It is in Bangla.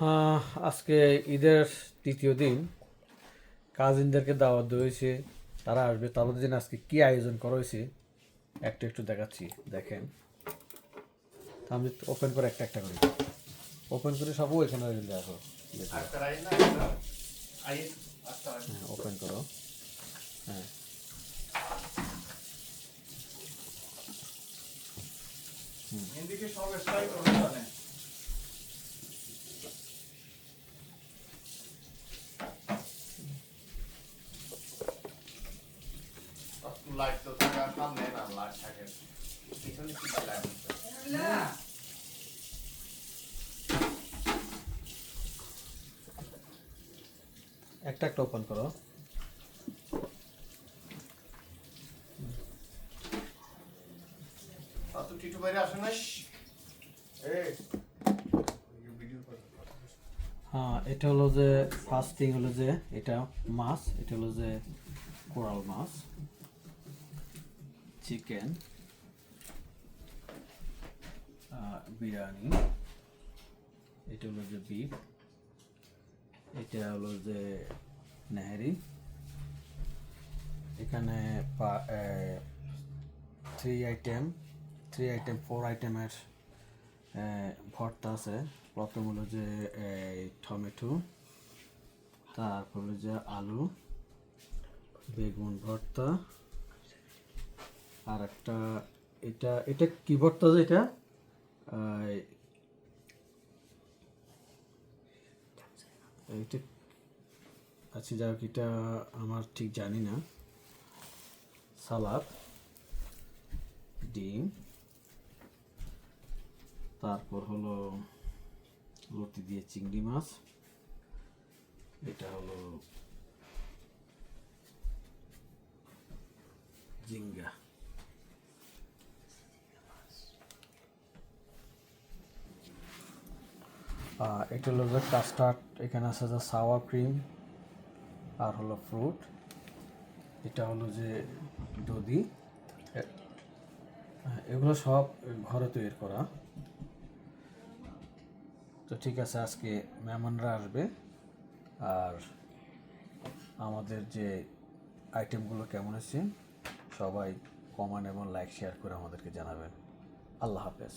আহ, আজকে ঈদের তৃতীয় দিন কাজিনদেরকে দাওয়াত দেওয়া হয়েছে। তারা আসবে, তাদের জন্য আজকে কি আয়োজন করা হয়েছে একটু একটু দেখাচ্ছি, দেখেন। তা আমি ওপেন করে একটা একটা করে ওপেন করে সবও এখানে দেখো। হ্যাঁ, ওপেন করো। হ্যাঁ, লাইট তো থাকার সামনে না, লাইট থাকে পিছনে কি লাইট না। একটা একটা ওপেন করো। আর তো টিটু বাইরে আসে নাই। এই ভিডিও কর। হ্যাঁ, এটা হলো যে ফার্স্ট থিং হলো যে এটা মাছ, এটা হলো যে কোরাল মাছ, চিকেন, বিরিয়ানি, এটা হলো যে বিফ, এটা হলো যে নেহারি। এখানে ফোর আইটেমের ভর্তা আছে। প্রথম হলো যে টমেটো, তারপর হলো যে আলু, বেগুন ভর্তা, আর একটা এটা এটা কি ভর্তা যে এটা এটা আচ্ছা, যাক, এটা আমার ঠিক জানি না। সালাদ, ডিম, তারপর হলো লতি দিয়ে চিংড়ি মাছ, এটা হলো জিঙ্গা। এটা হলো যে কাস্টার্ড, এখানে আছে যে সাওয়ার ক্রিম, আর হলো ফ্রুট, এটা হলো যে দধি। এগুলো সব ঘরে তৈরি করা। তো ঠিক আছে, আজকে মেহমানরা আসবে, আর আমাদের যে আইটেমগুলো কেমন আছে সবাই কমেন্ট এবং লাইক শেয়ার করে আমাদেরকে জানাবেন। আল্লাহ হাফেজ।